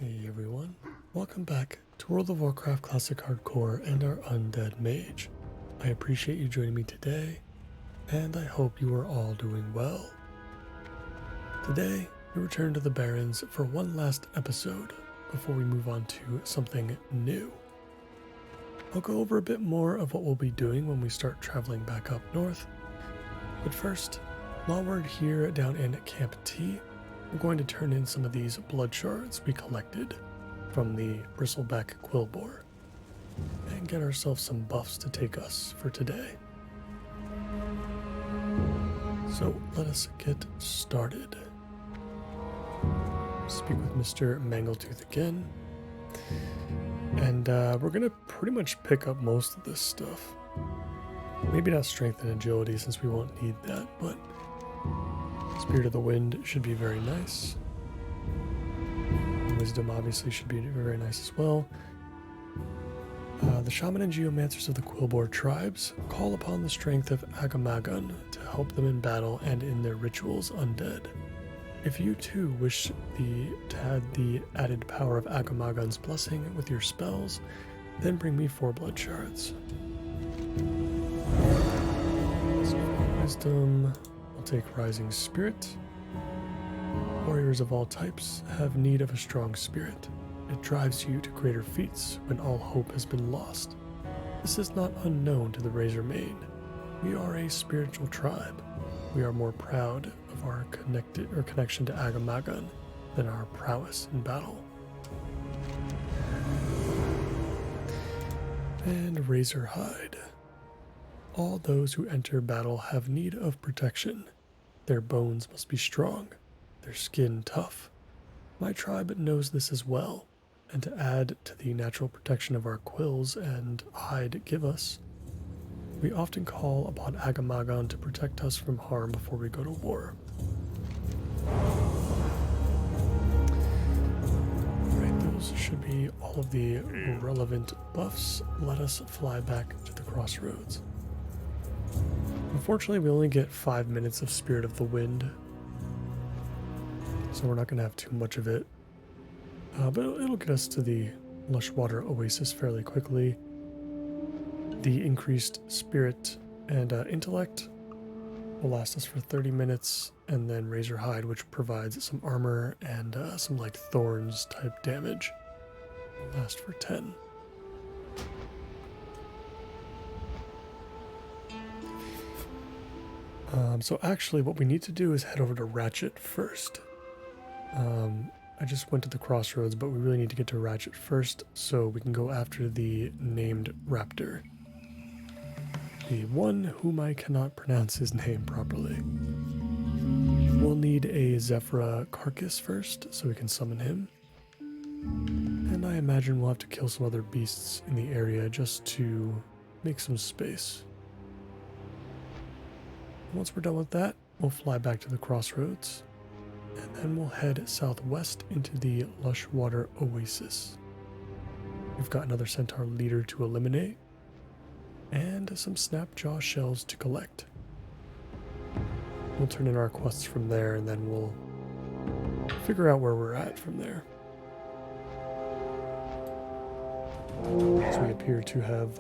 Hey everyone, welcome back to World of Warcraft Classic Hardcore and our Undead Mage. I appreciate you joining me today, and I hope you are all doing well. Today, we return to the Barrens for one last episode before we move on to something new. I'll go over a bit more of what we'll be doing when we start traveling back up north, but first, while we're here down in Camp T, we're going to turn in some of these blood shards we collected from the bristleback quillboar and get ourselves some buffs to take us for today. So let us get started. Speak with Mr. Mangletooth again, and we're gonna pretty much pick up most of this stuff. Maybe not strength and agility since we won't need that, but Spirit of the Wind should be very nice. Wisdom obviously should be very nice as well. The Shaman and Geomancers of the Quillboar tribes call upon the strength of Agamagon to help them in battle and in their rituals undead. If you too wish to add the added power of Agamagon's blessing with your spells, then bring me 4 blood shards. So Wisdom, I'll take Rising Spirit. Warriors of all types have need of a strong spirit. It drives you to greater feats when all hope has been lost. This is not unknown to the Razormane. We are a spiritual tribe. We are more proud of our connection to Agamagon than our prowess in battle. And Razor Hide. All those who enter battle have need of protection. Their bones must be strong, their skin tough. My tribe knows this as well, and to add to the natural protection of our quills and hide give us, we often call upon Agamagon to protect us from harm before we go to war. Alright, those should be all of the relevant buffs. Let us fly back to the crossroads. Unfortunately, we only get 5 minutes of Spirit of the Wind, so we're not going to have too much of it. But it'll get us to the Lush Water Oasis fairly quickly. The increased Spirit and Intellect will last us for 30 minutes, and then Razor Hide, which provides some armor and some like thorns type damage, will last for 10. So actually what we need to do is head over to Ratchet first. I just went to the crossroads, but we really need to get to Ratchet first so we can go after the named raptor. The one whom I cannot pronounce his name properly. We'll need a Zephyra carcass first so we can summon him. And I imagine we'll have to kill some other beasts in the area just to make some space. Once we're done with that, we'll fly back to the crossroads, and then we'll head southwest into the Lush Water Oasis. We've got another Centaur leader to eliminate, and some Snapjaw shells to collect. We'll turn in our quests from there, and then we'll figure out where we're at from there. So we appear to have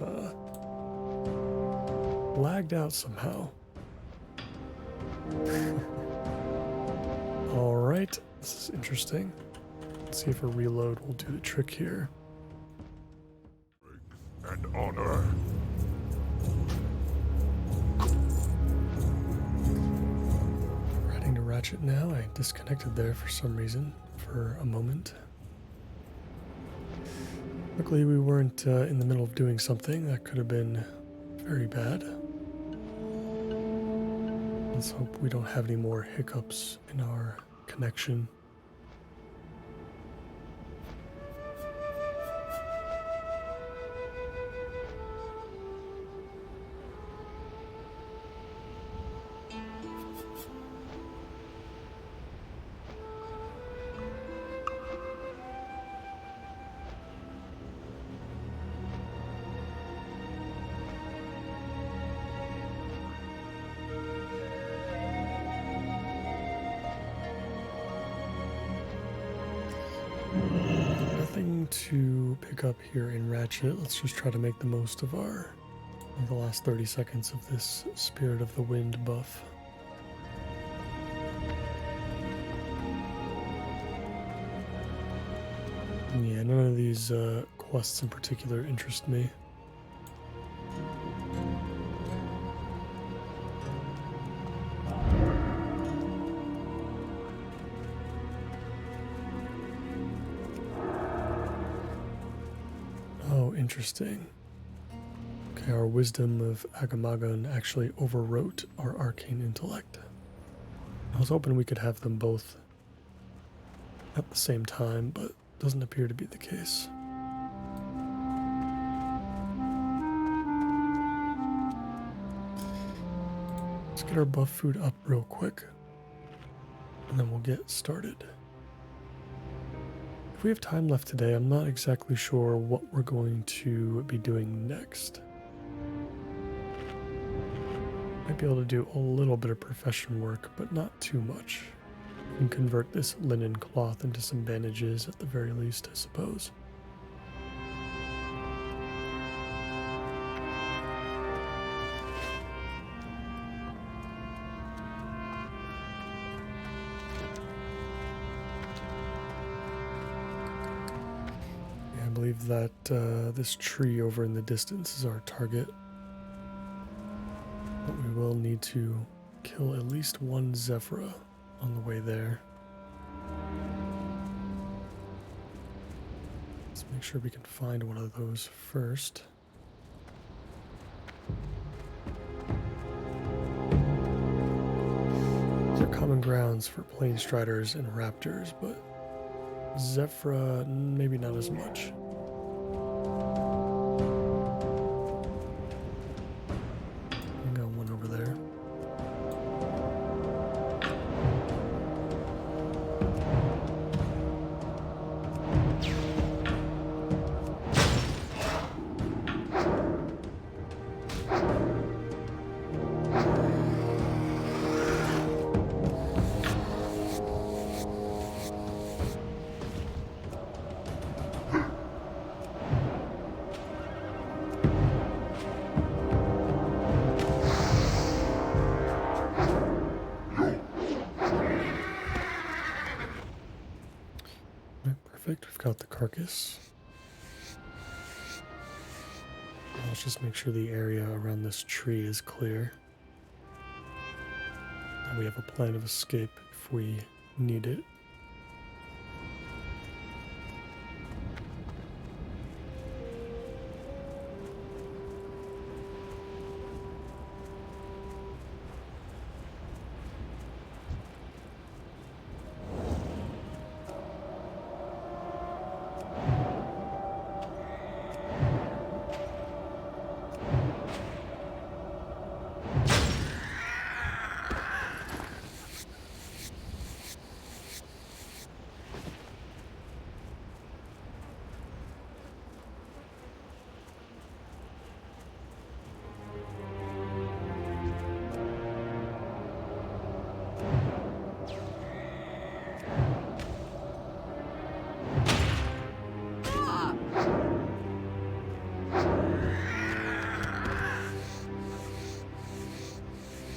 lagged out somehow. Alright, this is interesting. Let's see if a reload will do the trick here. And honor. We're heading to Ratchet now. I disconnected there for some reason for a moment. Luckily we weren't in the middle of doing something that could have been very bad. Let's hope we don't have any more hiccups in our connection. nothing to pick up here in Ratchet. Let's just try to make the most of the last 30 seconds of this Spirit of the Wind buff. Yeah, none of these quests in particular interest me. Oh, interesting. Okay, our Wisdom of Agamagon actually overwrote our Arcane Intellect. I was hoping we could have them both at the same time, but doesn't appear to be the case. Let's get our buff food up real quick, and then we'll get started. If we have time left today, I'm not exactly sure what we're going to be doing next. Might be able to do a little bit of profession work, but not too much. We can convert this linen cloth into some bandages at the very least, I suppose. I believe that this tree over in the distance is our target. But we will need to kill at least one Zephyra on the way there. Let's make sure we can find one of those first. These are common grounds for Planestriders and Raptors, but Zephyra maybe not as much. We've got the carcass. Let's just make sure the area around this tree is clear. And we have a plan of escape if we need it.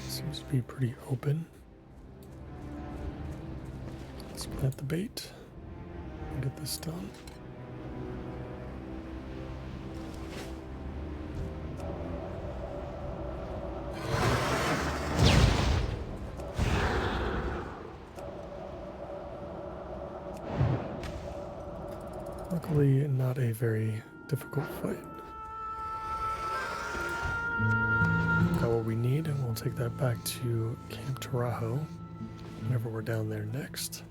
Seems to be pretty open. Let's plant the bait and get this done. Luckily, not a very difficult fight. Got what we need, and we'll take that back to Camp Tarajo whenever we're down there next.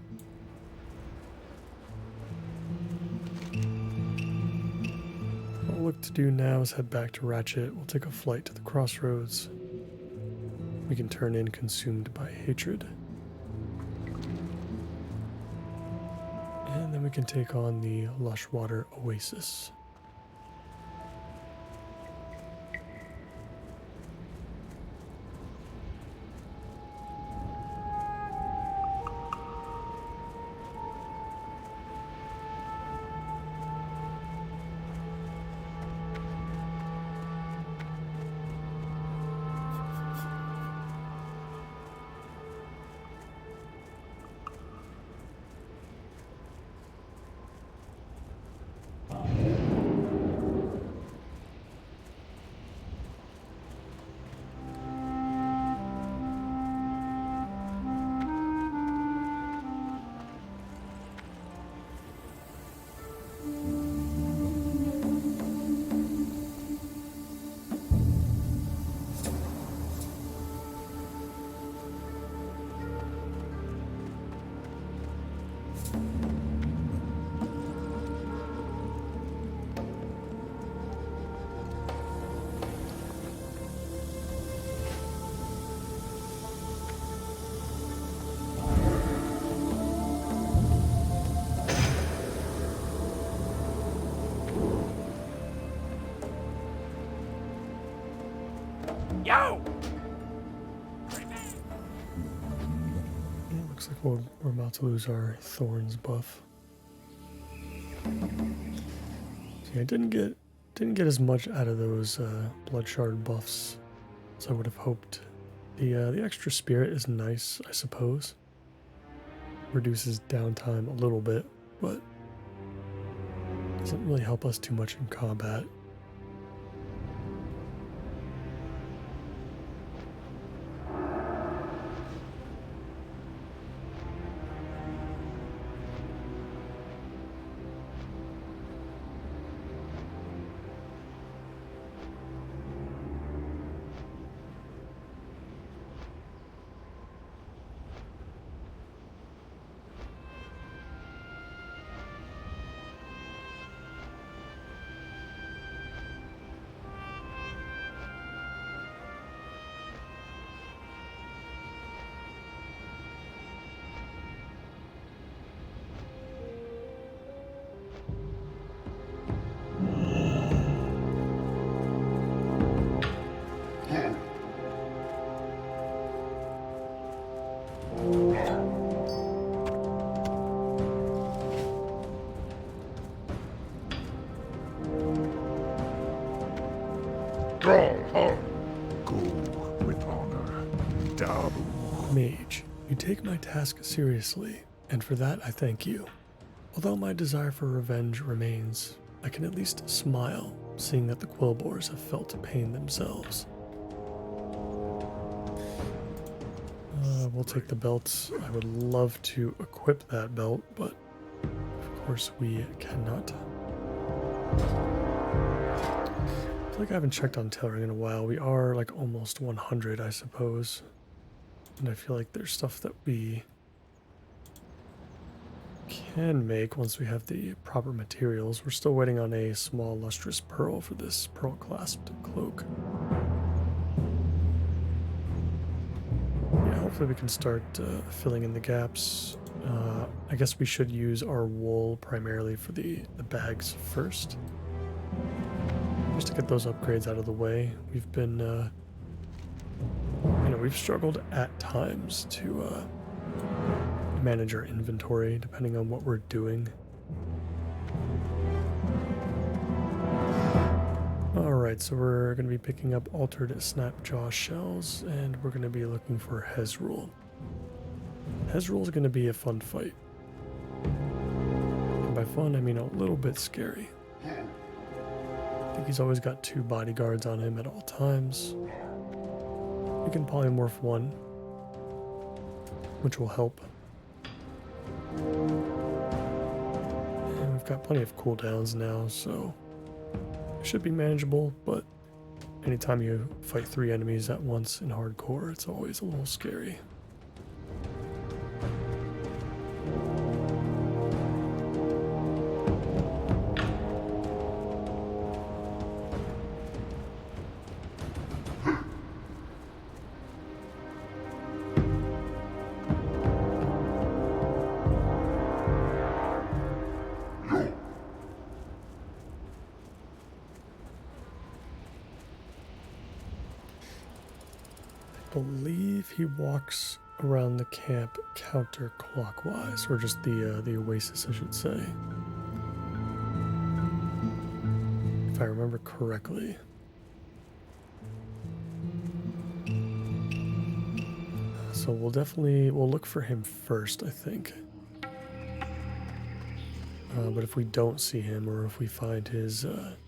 What we'll look to do now is head back to Ratchet. We'll take a flight to the crossroads. We can turn in Consumed by Hatred. And then we can take on the Lushwater Oasis. No! Looks like we're about to lose our Thorns buff. See, I didn't get as much out of those Blood Shard buffs as I would have hoped. The extra Spirit is nice, I suppose. Reduces downtime a little bit, but doesn't really help us too much in combat. Go with honor, Dabu. Mage, you take my task seriously, and for that I thank you. Although my desire for revenge remains, I can at least smile, seeing that the Quillbores have felt pain themselves. We'll take the belts. I would love to equip that belt, but of course we cannot. I feel like I haven't checked on tailoring in a while. We are like almost 100, I suppose. And I feel like there's stuff that we can make once we have the proper materials. We're still waiting on a small lustrous pearl for this pearl clasped cloak. Yeah, hopefully we can start filling in the gaps. I guess we should use our wool primarily for the bags first. Just to get those upgrades out of the way. We've been, we've struggled at times to manage our inventory depending on what we're doing. Alright, so we're going to be picking up altered snapjaw shells, and we're going to be looking for Hezrul. Hezrul is going to be a fun fight. And by fun, I mean a little bit scary. I think he's always got 2 bodyguards on him at all times. We can polymorph 1, which will help. And we've got plenty of cooldowns now, so it should be manageable, but anytime you fight 3 enemies at once in hardcore, it's always a little scary. I believe he walks around the camp counterclockwise, or just the oasis, I should say. If I remember correctly. So we'll look for him first, I think. But if we don't see him, or if we find his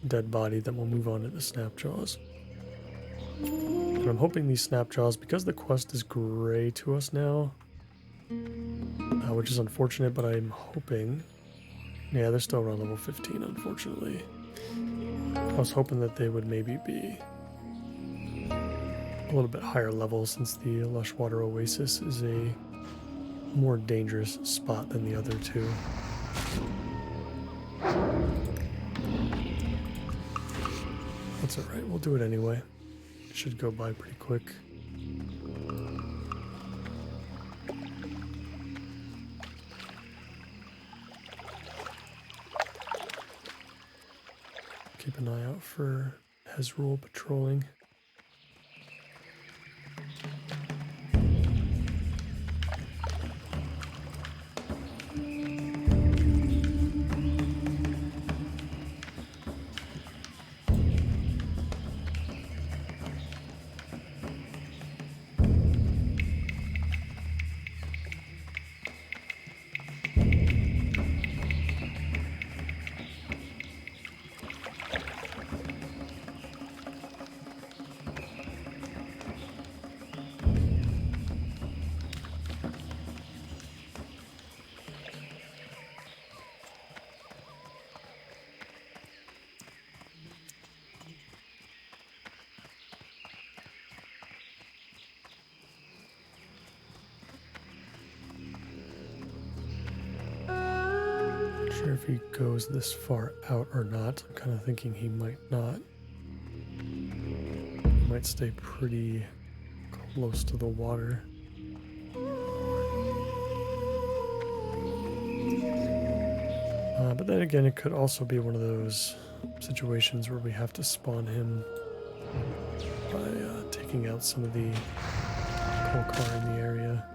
dead body, then we'll move on to the Snapjaws. And I'm hoping these Snapjaws, because the quest is gray to us now, which is unfortunate, but I'm hoping... Yeah, they're still around level 15, unfortunately. I was hoping that they would maybe be a little bit higher level, since the Lushwater Oasis is a more dangerous spot than the other 2. That's alright, we'll do it anyway. It should go by pretty quick. Keep an eye out for Hezrul patrolling. if he goes this far out or not. I'm kind of thinking he might not. He might stay pretty close to the water. But then again, it could also be one of those situations where we have to spawn him by taking out some of the coal car in the area.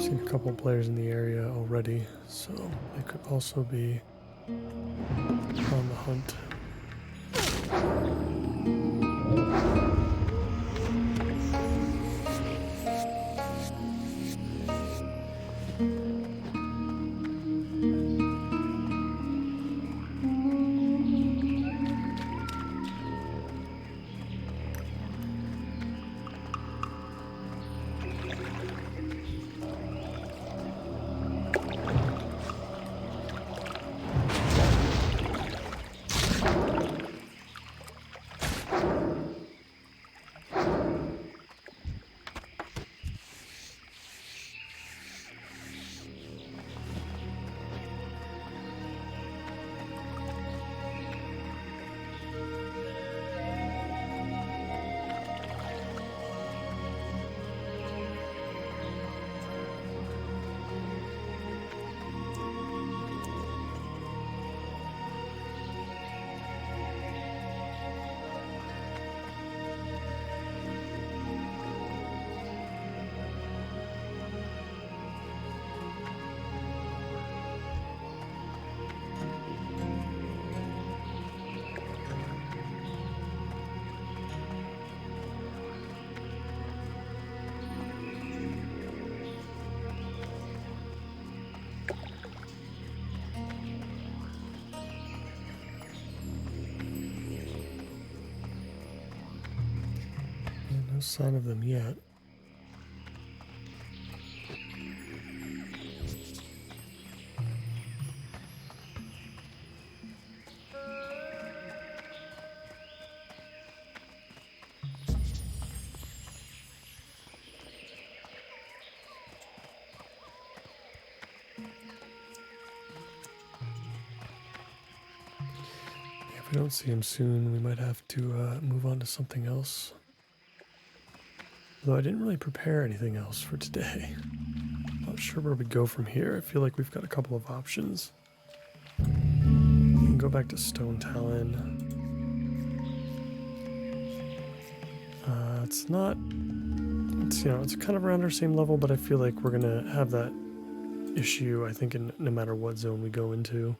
Seen a couple players in the area already, so they could also be on the hunt. No sign of them yet. If we don't see him soon, we might have to move on to something else. Though I didn't really prepare anything else for today. Not sure where we go from here. I feel like we've got a couple of options. We can go back to Stone Talon. It's not... It's, you know, it's kind of around our same level, but I feel like we're going to have that issue, I think, in no matter what zone we go into.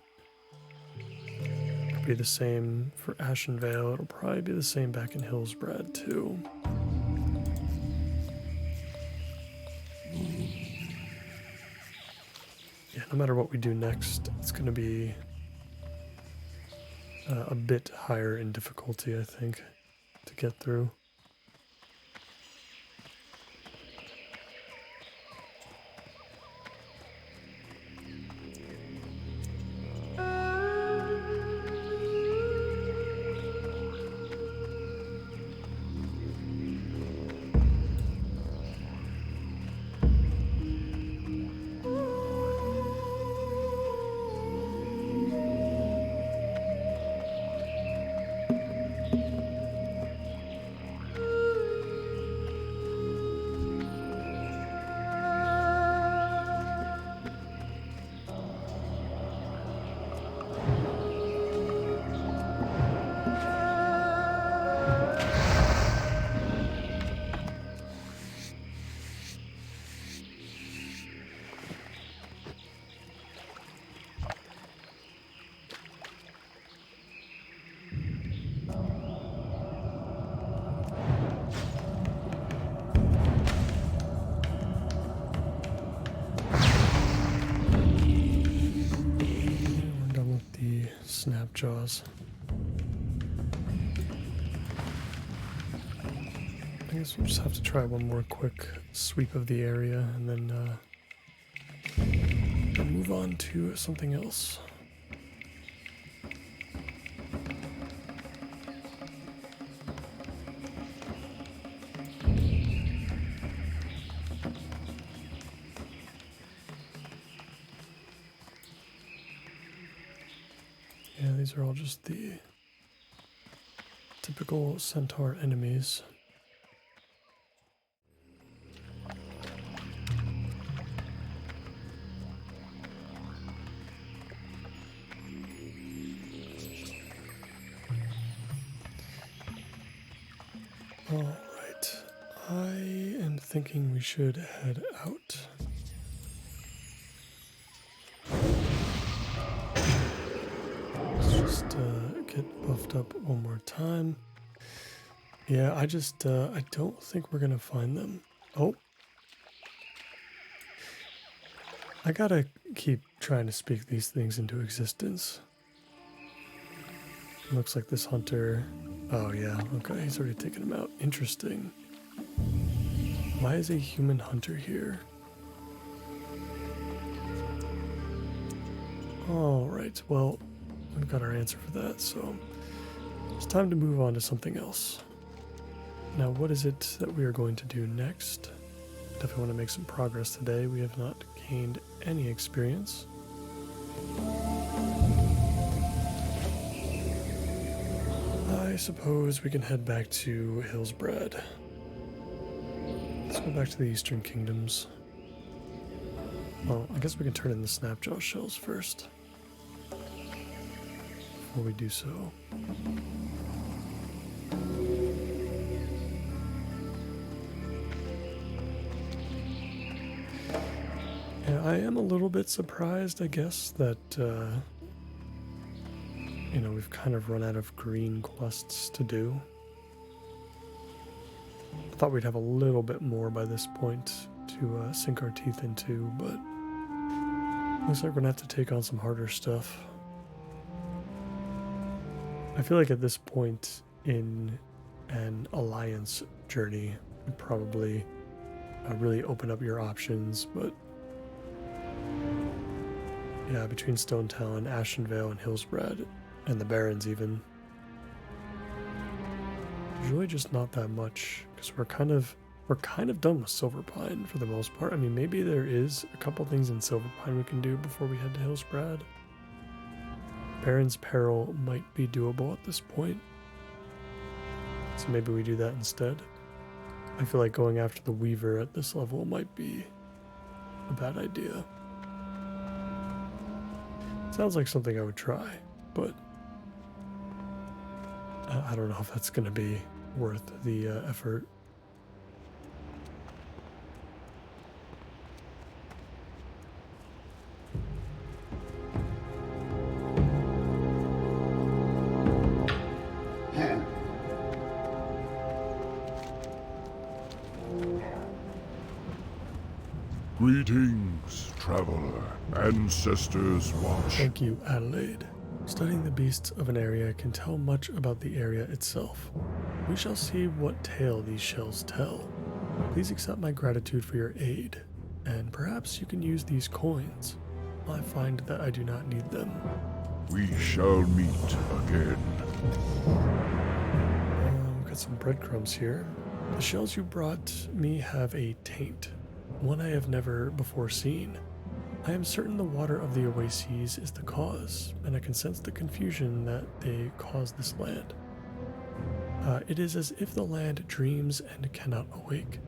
It'll be the same for Ashen Vale. It'll probably be the same back in Hillsbrad, too. Yeah, no matter what we do next, it's going to be a bit higher in difficulty, I think, to get through. Snapjaws. I guess we'll just have to try one more quick sweep of the area and then move on to something else. Yeah, these are all just the typical centaur enemies. Alright, I am thinking we should head out. Let's just get buffed up one more time. Yeah, I don't think we're gonna find them. Oh. I gotta keep trying to speak these things into existence. Looks like this hunter... Oh yeah, okay, he's already taken him out. Interesting. Why is a human hunter here? Alright, well, we've got our answer for that, so it's time to move on to something else. Now, what is it that we are going to do next? Definitely want to make some progress today. We have not gained any experience. I suppose we can head back to Hillsbrad. Let's go back to the Eastern Kingdoms. Well, I guess we can turn in the Snapjaw shells first. Before we do so. Yeah, I am a little bit surprised, I guess, that you know, we've kind of run out of green quests to do. I thought we'd have a little bit more by this point to sink our teeth into, but looks like we're gonna have to take on some harder stuff. I feel like at this point in an alliance journey, would probably really open up your options, but yeah, between Stonetalon, Ashenvale, and Hillsbrad, and the Barrens even, there's really just not that much, because we're kind of done with Silverpine for the most part. I mean, maybe there is a couple things in Silverpine we can do before we head to Hillsbrad. Baron's Peril might be doable at this point, so maybe we do that instead. I feel like going after the Weaver at this level might be a bad idea. Sounds like something I would try, but I don't know if that's going to be worth the effort. Greetings, traveler. Ancestors watch. Thank you, Adelaide. Studying the beasts of an area can tell much about the area itself. We shall see what tale these shells tell. Please accept my gratitude for your aid, and perhaps you can use these coins. I find that I do not need them. We shall meet again. Got some breadcrumbs here. The shells you brought me have a taint, one I have never before seen. I am certain the water of the oases is the cause, and I can sense the confusion that they cause this land. It is as if the land dreams and cannot awake.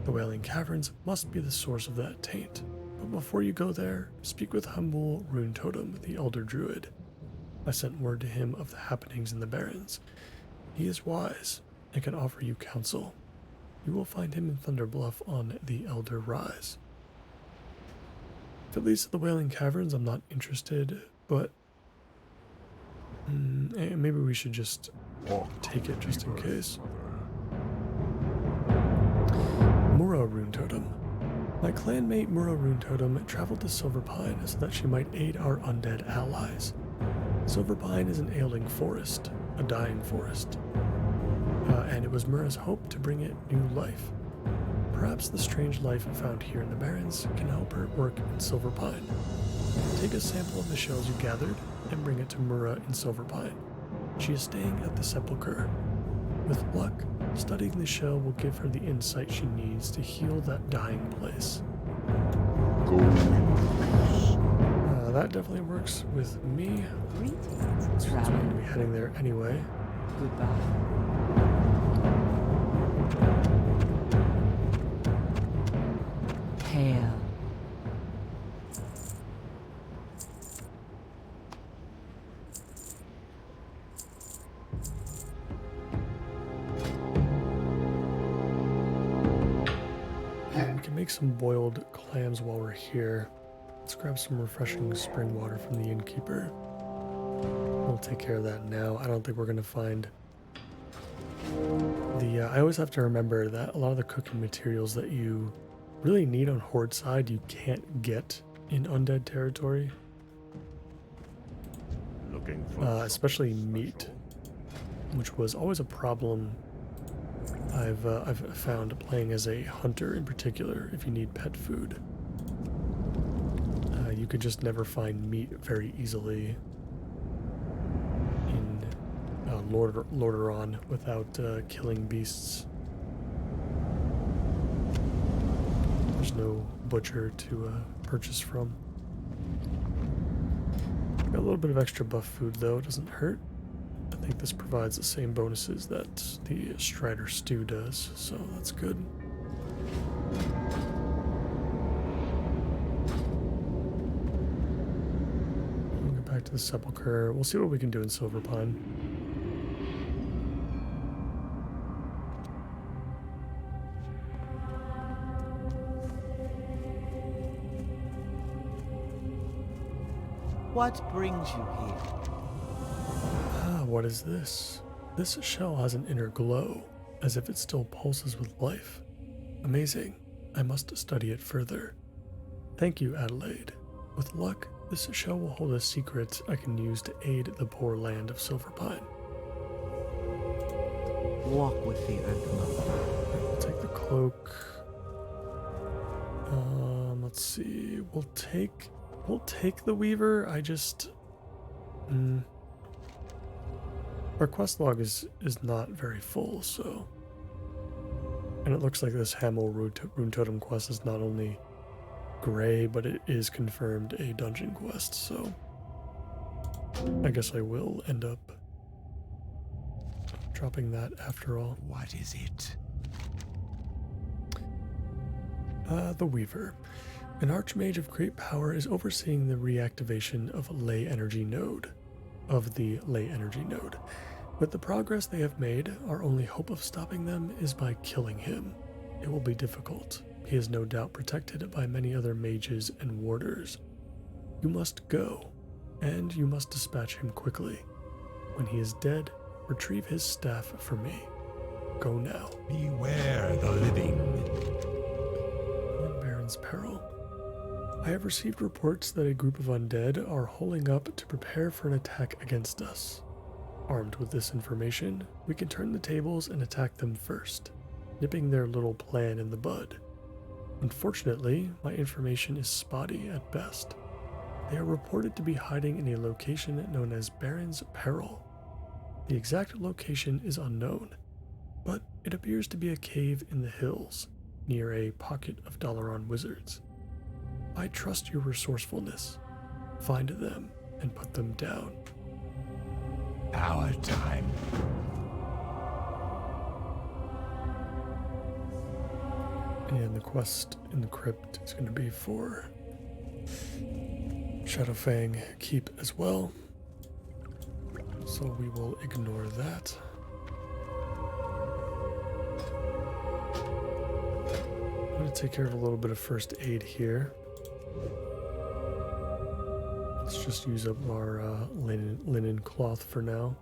The Wailing Caverns must be the source of that taint. But before you go there, speak with Humble Rune Totem, the Elder Druid. I sent word to him of the happenings in the Barrens. He is wise and can offer you counsel. You will find him in Thunderbluff on the Elder Rise. If it leads to the Wailing Caverns, I'm not interested, but maybe we should just take it just in case. Muro Rune Totem. My clanmate Muro Rune Totem traveled to Silverpine so that she might aid our undead allies. Silver Pine is an ailing forest, a dying forest, and it was Mura's hope to bring it new life. Perhaps the strange life found here in the Barrens can help her work in Silver Pine. Take a sample of the shells you gathered and bring it to Mura in Silver Pine. She is staying at the Sepulchre. With luck, studying the shell will give her the insight she needs to heal that dying place. Go in peace. That definitely works with me. Greetings, So I'm going to traveler. be heading there anyway. Goodbye. Hail. We can make some boiled clams while we're here. Let's grab some refreshing spring water from the innkeeper. We'll take care of that now. I don't think we're going to find the... I always have to remember that a lot of the cooking materials that you really need on Horde side, you can't get in Undead territory. Looking for Especially something meat, special? which was always a problem I've found playing as a hunter in particular. If you need pet food, you could just never find meat very easily in Lordaeron without killing beasts. There's no butcher to purchase from. Got a little bit of extra buff food though, it doesn't hurt. I think this provides the same bonuses that the Strider Stew does, so that's good. We'll get back to the Sepulchre. We'll see what we can do in Silver Pine. What brings you here? Ah, what is this? This shell has an inner glow, as if it still pulses with life. Amazing. I must study it further. Thank you, Adelaide. With luck, this shell will hold a secret I can use to aid the poor land of Silver Pine. Walk with the Earth. We'll take the cloak. Let's see. We'll take the Weaver. I just... Our quest log is not very full, so... And it looks like this Hamel Rune Totem quest is not only gray, but it is confirmed a dungeon quest, so... I guess I will end up dropping that after all. What is it? The Weaver. An Archmage of great power is overseeing the reactivation of the Ley Energy Node. With the progress they have made, our only hope of stopping them is by killing him. It will be difficult. He is no doubt protected by many other mages and warders. You must go, and you must dispatch him quickly. When he is dead, retrieve his staff for me. Go now. Beware the living. Baron's Peril. I have received reports that a group of undead are holding up to prepare for an attack against us. Armed with this information, we can turn the tables and attack them first, nipping their little plan in the bud. Unfortunately, my information is spotty at best. They are reported to be hiding in a location known as Baron's Peril. The exact location is unknown, but it appears to be a cave in the hills, near a pocket of Dalaran wizards. I trust your resourcefulness. Find them and put them down. Our time. And the quest in the crypt is going to be for Shadowfang Keep as well. So we will ignore that. I'm going to take care of a little bit of first aid here. Let's just use up our linen cloth for now.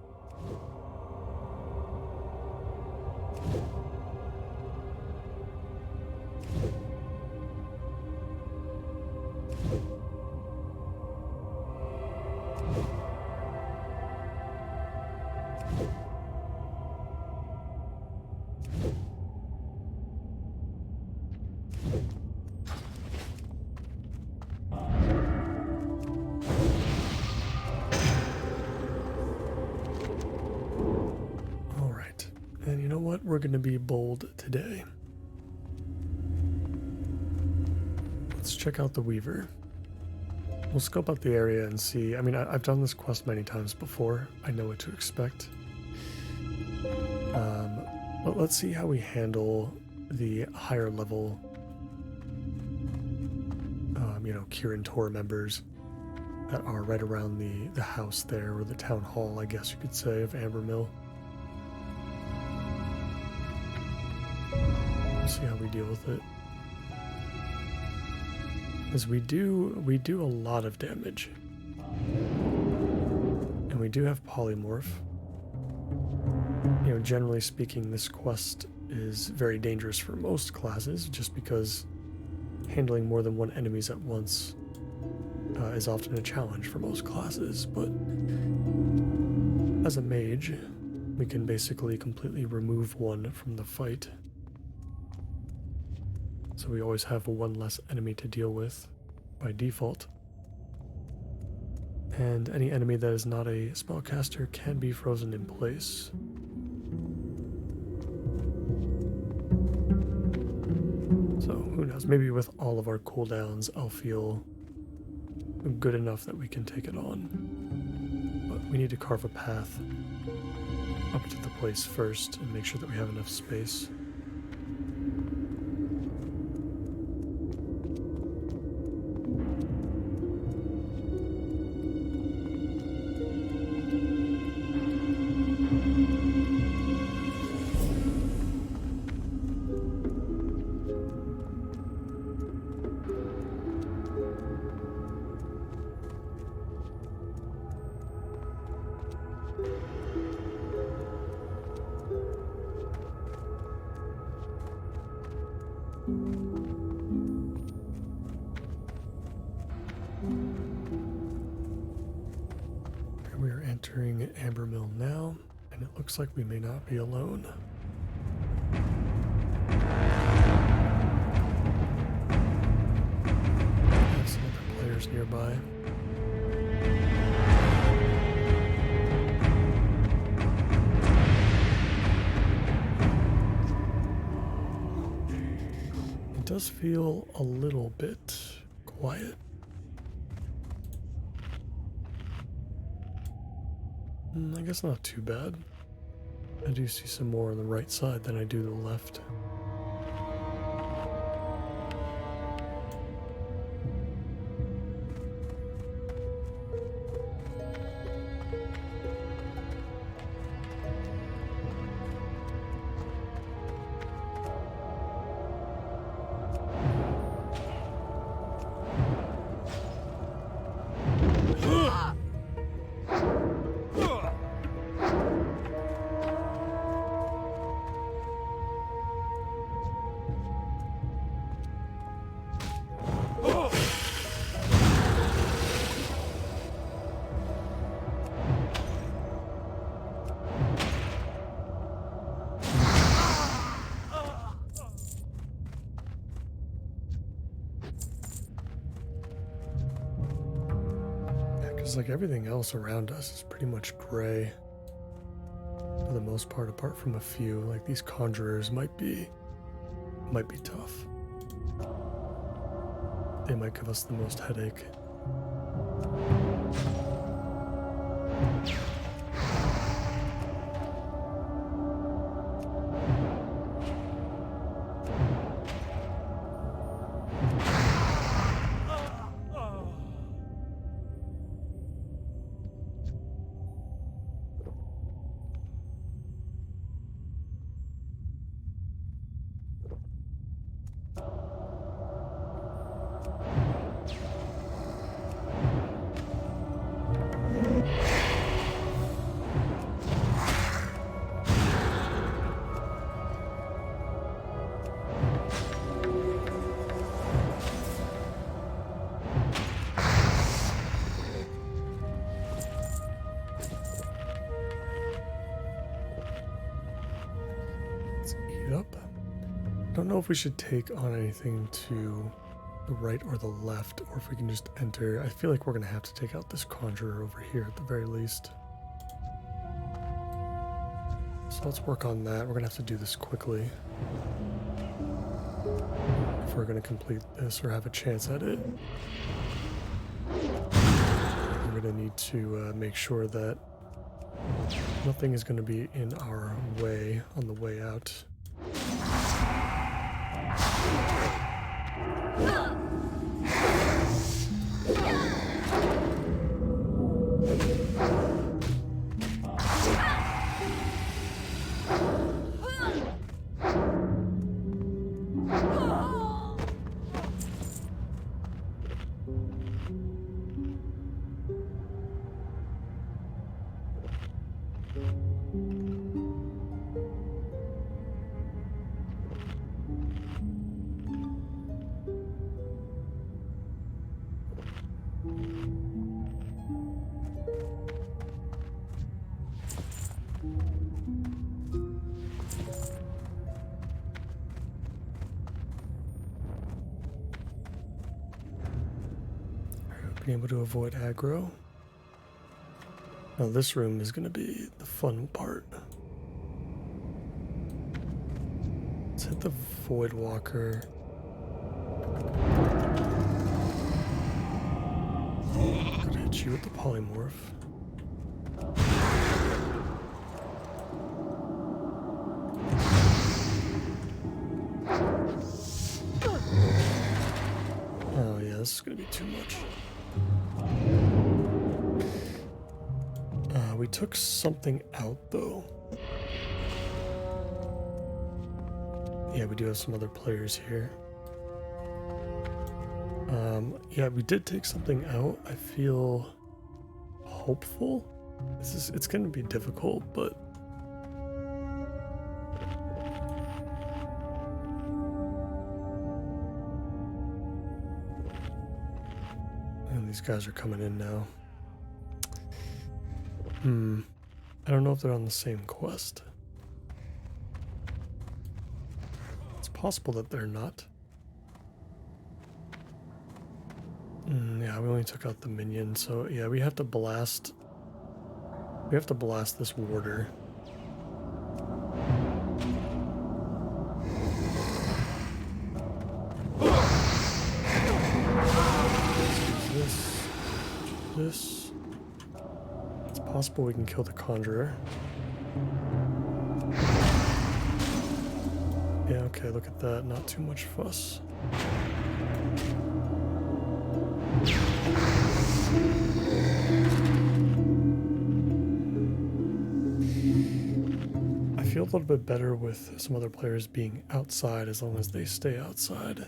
we're going to be bold today. Let's check out the Weaver. We'll scope out the area and see. I mean, I've done this quest many times before. I know what to expect. But let's see how we handle the higher level, Kirin Tor members that are right around the house there, or the town hall, I guess you could say, of Ambermill. We'll see how we deal with it. Because we do a lot of damage. And we do have polymorph. Generally speaking, this quest is very dangerous for most classes, just because handling more than one enemies at once is often a challenge for most classes. But as a mage, we can basically completely remove one from the fight. So we always have one less enemy to deal with by default. And any enemy that is not a spellcaster can be frozen in place. So who knows, maybe with all of our cooldowns I'll feel good enough that we can take it on. But we need to carve a path up to the place first and make sure that we have enough space. We are entering Ambermill now, and it looks like we may not be alone. There's some other players nearby. It does feel a little bit quiet. I guess not too bad. I do see some more on the right side than I do the left. Like everything else around us is pretty much gray for the most part, apart from a few. Like these conjurers might be tough. They might give us the most headache. I don't know if we should take on anything to the right or the left, or if we can just enter. I feel like we're going to have to take out this conjurer over here at the very least. So let's work on that. We're gonna have to do this quickly if we're gonna complete this or have a chance at it. We're gonna need to make sure that nothing is gonna be in our way on the way out. Being able to avoid aggro. Now this room is going to be the fun part. Let's hit the Void Walker. I'm gonna hit you with the polymorph. Oh yeah, this is gonna be too much. We took something out though. Yeah, we do have some other players here. Yeah, we did take something out. I feel hopeful. It's gonna be difficult, but and these guys are coming in now. I don't know if they're on the same quest. It's possible that they're not. Yeah, we only took out the minion, so yeah, we have to blast. We have to blast this warder. This. It's possible we can kill the conjurer. Yeah, okay, look at that. Not too much fuss. I feel a little bit better with some other players being outside as long as they stay outside.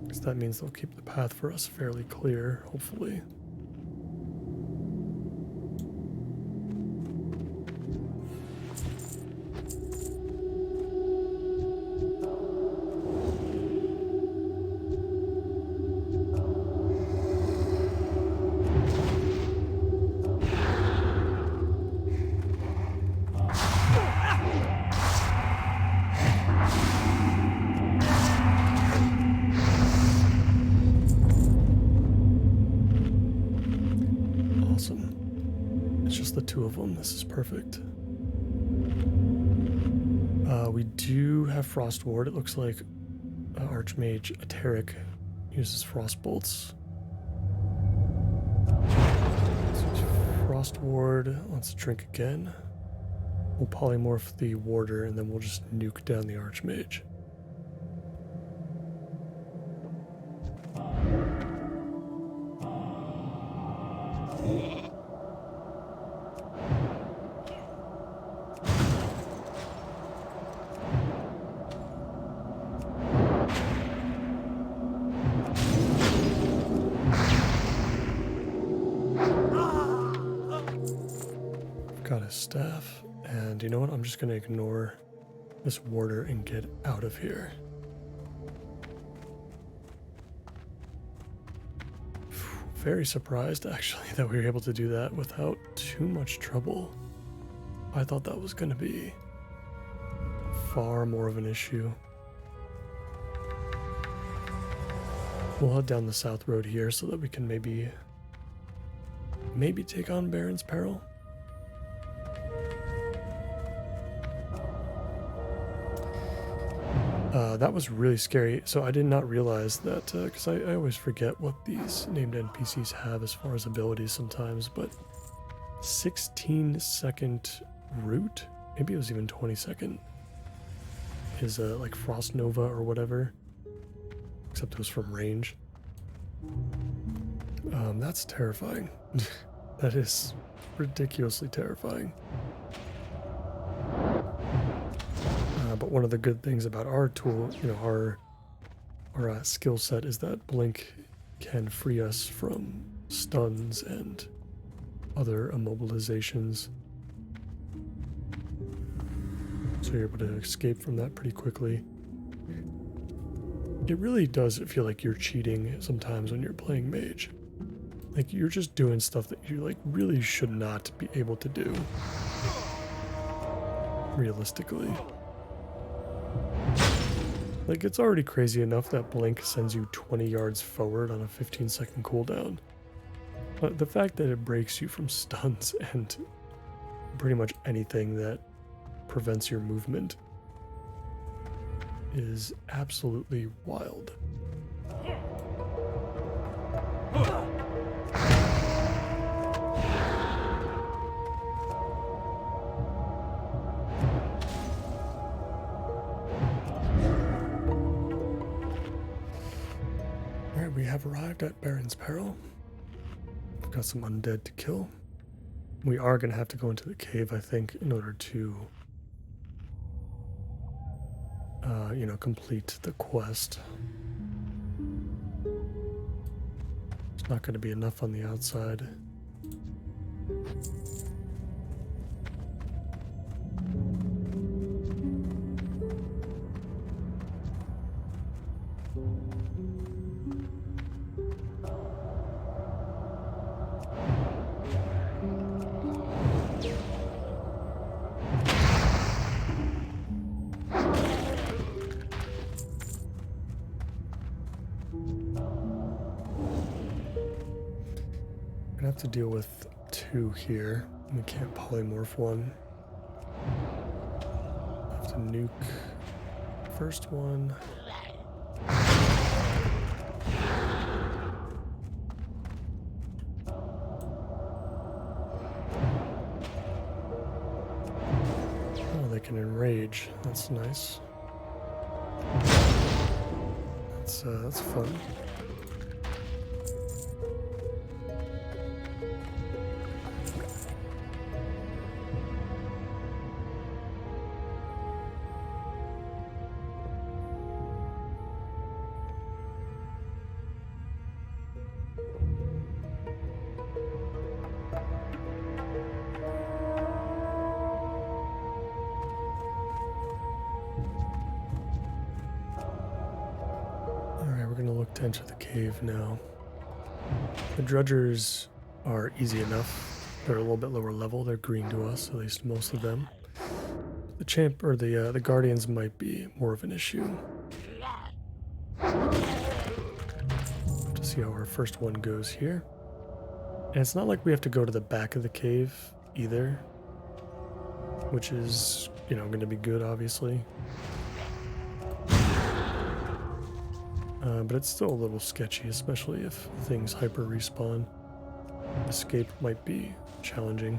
Because that means they'll keep the path for us fairly clear, hopefully. This is perfect. We do have Frost Ward. It looks like Archmage Ateric uses Frost Bolts. Frost Ward. Let's drink again. We'll polymorph the Warder and then we'll just nuke down the Archmage. Got his staff, and you know what? I'm just going to ignore this warder and get out of here. Very surprised, actually, that we were able to do that without too much trouble. I thought that was going to be far more of an issue. We'll head down the south road here so that we can maybe take on Baron's Peril. That was really scary. So I did not realize that, because I always forget what these named NPCs have as far as abilities sometimes, but 16-second root, maybe it was even 20-second, is like Frost Nova or whatever, except it was from range. That's terrifying. That is ridiculously terrifying. But one of the good things about our tool, you know, our skill set, is that Blink can free us from stuns and other immobilizations. So you're able to escape from that pretty quickly. It really does feel like you're cheating sometimes when you're playing Mage. Like, you're just doing stuff that you, like, really should not be able to do. Realistically. Like, it's already crazy enough that Blink sends you 20 yards forward on a 15-second cooldown. But the fact that it breaks you from stuns and pretty much anything that prevents your movement is absolutely wild. Alright, we have arrived at Baron's Peril. We've got some undead to kill. We are going to have to go into the cave, I think, in order to you know, complete the quest. There's not going to be enough on the outside. Have to deal with two here. We can't polymorph one. Have to nuke first one. Oh, they can enrage. That's nice. That's fun. To enter the cave now. The Drudgers are easy enough. They're a little bit lower level. They're green to us, at least most of them. The champ or the Guardians might be more of an issue. To see how our first one goes here. And it's not like we have to go to the back of the cave either, which is, you know, going to be good, obviously. But it's still a little sketchy, especially if things hyper respawn. Escape might be challenging.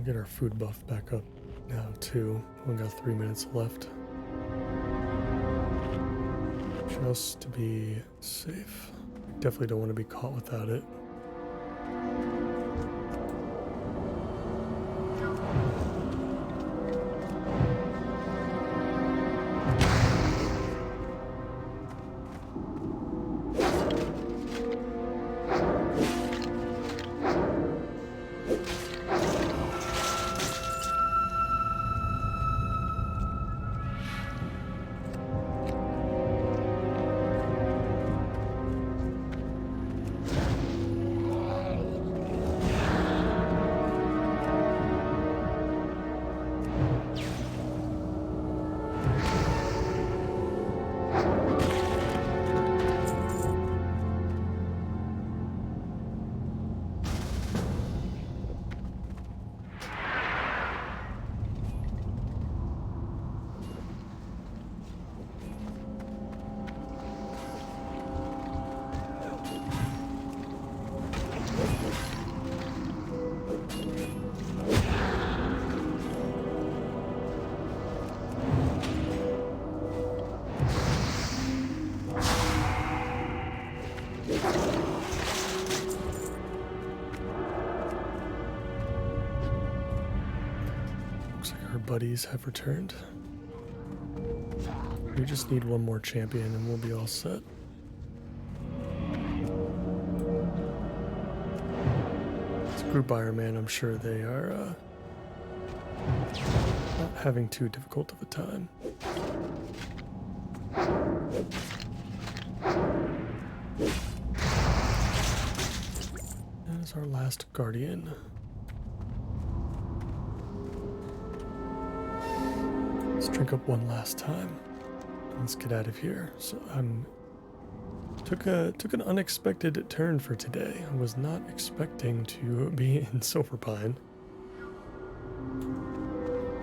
get our food buff back up now too. We got 3 minutes left. Just to be safe. Definitely don't want to be caught without it. Buddies have returned. We just need one more champion and we'll be all set. It's Group Iron Man, I'm sure they are not having too difficult of a time. That is our last guardian. Let's drink up one last time. Let's get out of here. So took an unexpected turn for today. I was not expecting to be in Silverpine.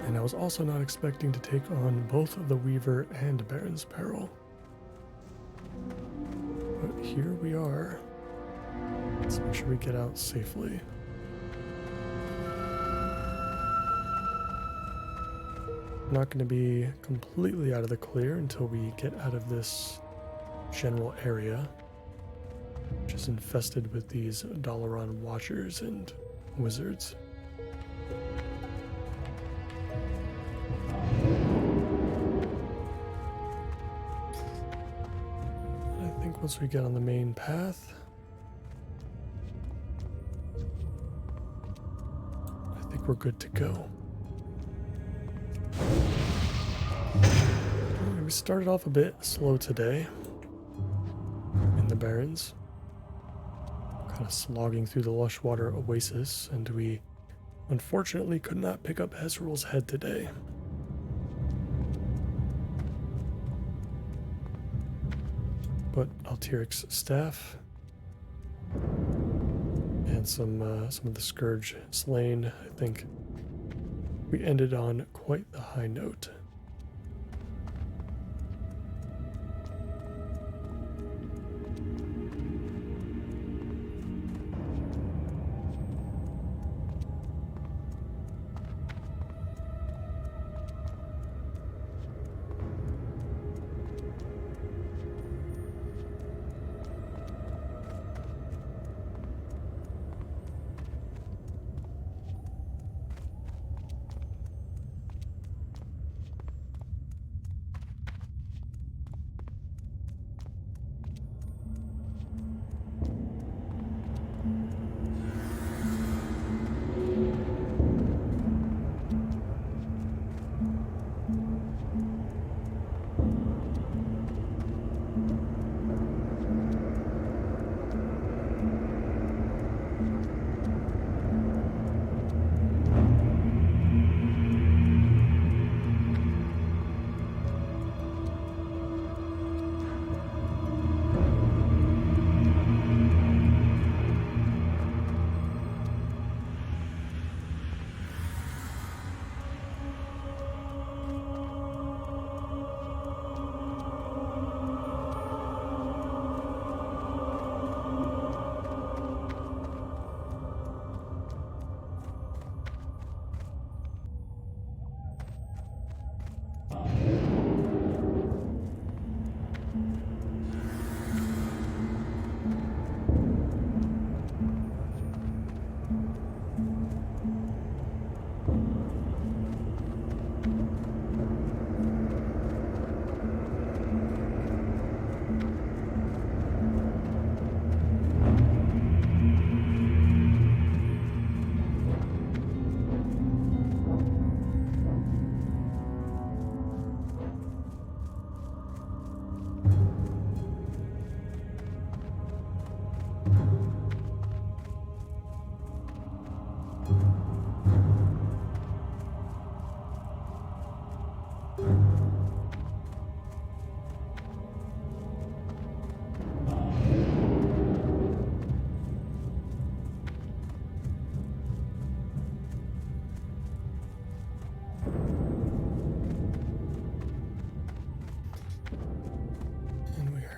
And I was also not expecting to take on both the Weaver and Baron's Peril. But here we are. Let's make sure we get out safely. Not going to be completely out of the clear until we get out of this general area, which is infested with these Dalaran watchers and wizards. I think once we get on the main path, I think we're good to go. We started off a bit slow today in the Barrens, kind of slogging through the lush water oasis, and we unfortunately could not pick up Hezrul's head today. But Altiric's staff and some of the Scourge slain, I think we ended on quite the high note.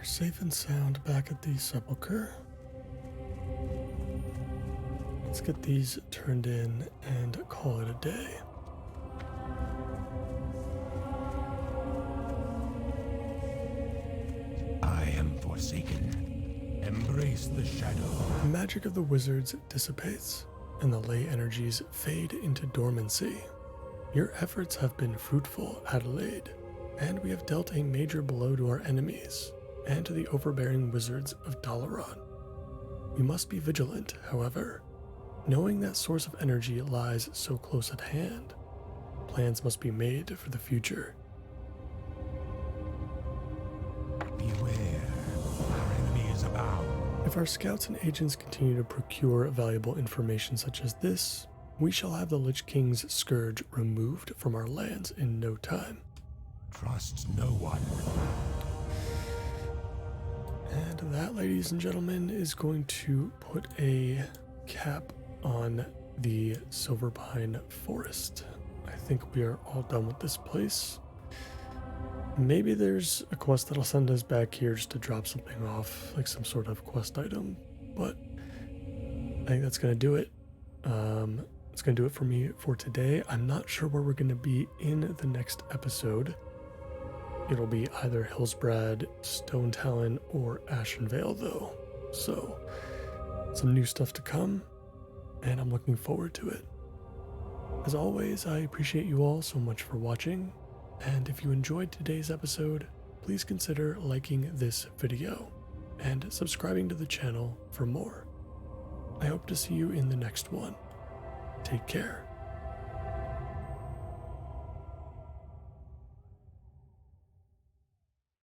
We're safe and sound back at the sepulcher. Let's get these turned in and call it a day. I am forsaken. Embrace the shadow. The magic of the wizards dissipates, and the ley energies fade into dormancy. Your efforts have been fruitful, Adelaide, and we have dealt a major blow to our enemies, and to the overbearing wizards of Dalaran. We must be vigilant, however, knowing that source of energy lies so close at hand. Plans must be made for the future. Beware. Our enemy is abound. If our scouts and agents continue to procure valuable information such as this, we shall have the Lich King's scourge removed from our lands in no time. Trust no one. And that, ladies and gentlemen, is going to put a cap on the Silverpine Forest. I think we are all done with this place. Maybe there's a quest that'll send us back here just to drop something off, like some sort of quest item, but I think that's going to do it. It's going to do it for me for today. I'm not sure where we're going to be in the next episode. It'll be either Hillsbrad, Stone Talon, or Ashenvale, though. So, some new stuff to come, and I'm looking forward to it. As always, I appreciate you all so much for watching, and if you enjoyed today's episode, please consider liking this video and subscribing to the channel for more. I hope to see you in the next one. Take care.